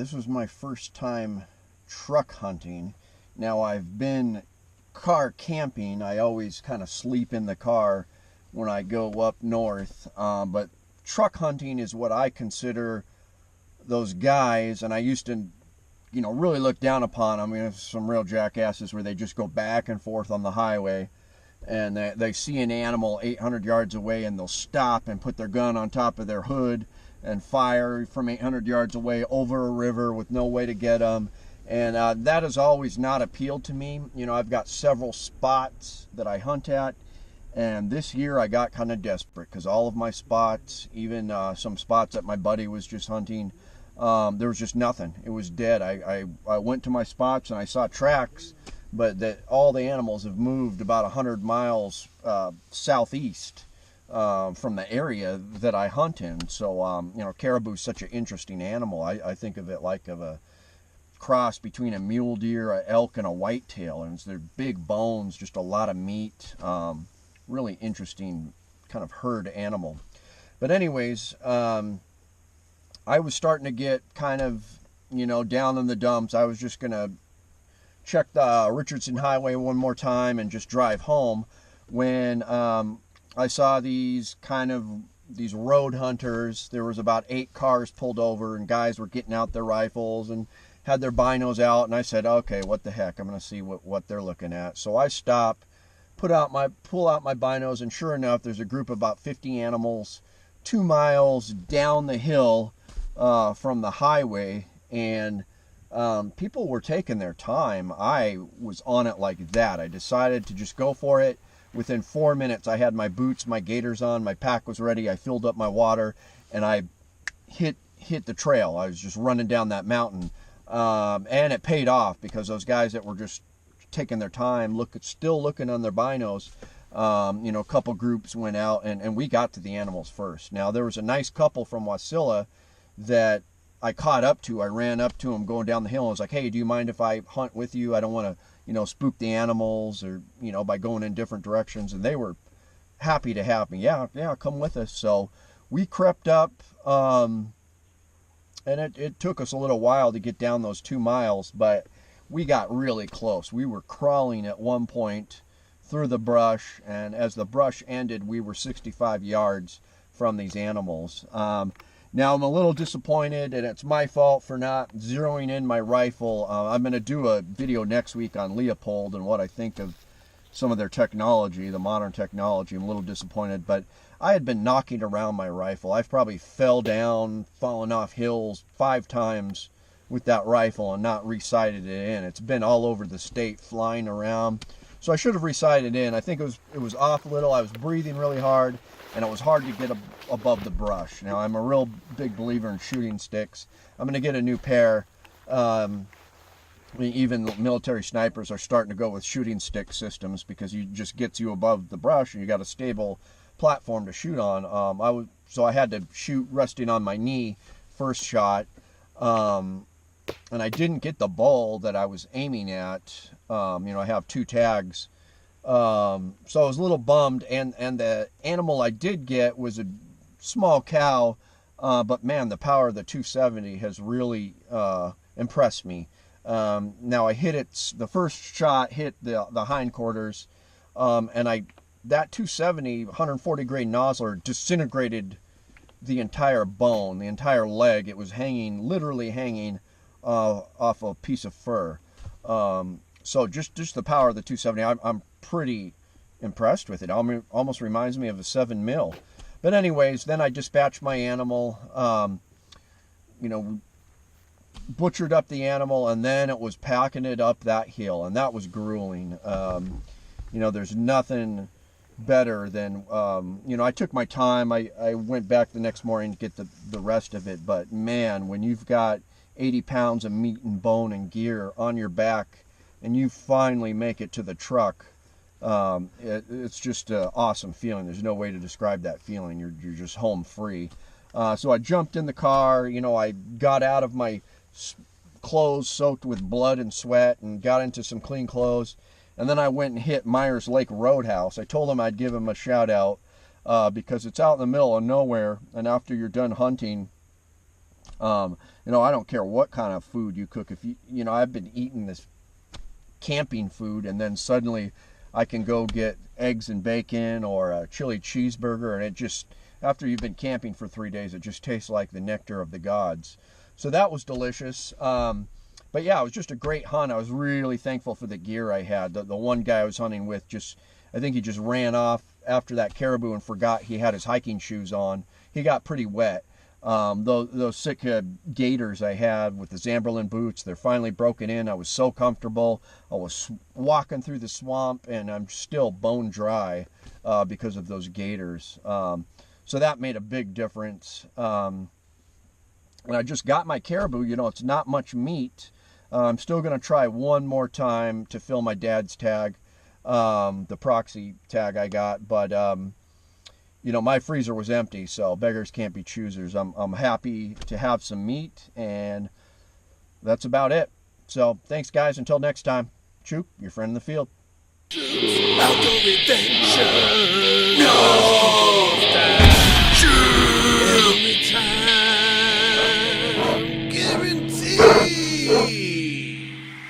this was my first time truck hunting. Now, I've been car camping. I always kind of sleep in the car when I go up north, but truck hunting is what I consider those guys, and I used to really look down upon them. There's some real jackasses where they just go back and forth on the highway, and they see an animal 800 yards away, and they'll stop and put their gun on top of their hood and fire from 800 yards away over a river with no way to get them. And that has always not appealed to me. I've got several spots that I hunt at, and this year I got kind of desperate because all of my spots, even some spots that my buddy was just hunting, there was just nothing. It was dead. I went to my spots and I saw tracks, but that all the animals have moved about 100 miles southeast from the area that I hunt in. So, caribou is such an interesting animal. I think of it like of a cross between a mule deer, a elk, and a whitetail, and they're big bones, just a lot of meat. Really interesting kind of herd animal. But anyways, I was starting to get kind of, down in the dumps. I was just going to check the Richardson Highway one more time and just drive home when I saw these road hunters. There was about 8 cars pulled over, and guys were getting out their rifles and had their binos out, and I said, okay, what the heck, I'm going to see what they're looking at. So I stop, pull out my binos, and sure enough, there's a group of about 50 animals 2 miles down the hill from the highway, and people were taking their time. I was on it like that. I decided to just go for it. Within 4 minutes, I had my boots, my gaiters on, my pack was ready, I filled up my water, and I hit the trail. I was just running down that mountain. And it paid off because those guys that were just taking their time, still looking on their binos, a couple groups went out and we got to the animals first. Now, there was a nice couple from Wasilla that I caught up to. I ran up to them going down the hill and was like, hey, do you mind if I hunt with you? I don't want to, spook the animals or, by going in different directions. And they were happy to have me. Yeah, come with us. So we crept up, and it took us a little while to get down those 2 miles, but we got really close. We were crawling at one point through the brush, and as the brush ended, we were 65 yards from these animals. Now, I'm a little disappointed, and it's my fault for not zeroing in my rifle. I'm going to do a video next week on Leopold and what I think of some of their technology, the modern technology. I'm a little disappointed, but I had been knocking around my rifle. I've probably fallen off hills 5 times with that rifle and not resighted it in. It's been all over the state flying around. So I should have resighted in. I think it was off a little. I was breathing really hard, and it was hard to get above the brush. Now, I'm a real big believer in shooting sticks. I'm going to get a new pair. Even military snipers are starting to go with shooting stick systems because it just gets you above the brush and you got a stable platform to shoot on. So I had to shoot resting on my knee first shot, and I didn't get the bull that I was aiming at. I have 2 tags, so I was a little bummed. And the animal I did get was a small cow, but man, the power of the 270 has really impressed me. Now I hit it. The first shot hit the hindquarters, and that 270 140 grade nozzler disintegrated the entire bone, the entire leg. It was literally hanging off a piece of fur. So just the power of the 270, I'm pretty impressed with it. Almost reminds me of a 7 mil. But anyways, then I dispatched my animal, butchered up the animal, and then it was packing it up that hill, and that was grueling. There's nothing better than, I took my time. I went back the next morning to get the rest of it, but man, when you've got 80 pounds of meat and bone and gear on your back and you finally make it to the truck, it's just an awesome feeling. There's no way to describe that feeling. You're just home free. So I jumped in the car. I got out of my clothes soaked with blood and sweat and got into some clean clothes, and then I went and hit Myers Lake Roadhouse. I told him I'd give him a shout out because it's out in the middle of nowhere, and after you're done hunting, You know, I don't care what kind of food you cook. If you know, I've been eating this camping food, and then suddenly I can go get eggs and bacon or a chili cheeseburger, and it just, after you've been camping for 3 days, it just tastes like the nectar of the gods. So that was delicious. But yeah, it was just a great hunt. I was really thankful for the gear I had. The one guy I was hunting with I think he just ran off after that caribou and forgot he had his hiking shoes on. He got pretty wet. Those sick gaiters I had with the Zamberlan boots, they're finally broken in. I was so comfortable. I was walking through the swamp, and I'm still bone dry because of those gaiters. So that made a big difference. And I just got my caribou. You know, it's not much meat. I'm still going to try one more time to fill my dad's tag, the proxy tag I got. But, you know, my freezer was empty, so beggars can't be choosers. I'm happy to have some meat, and that's about it. So thanks, guys. Until next time, Chuke, your friend in the field. Outdoor adventure. No!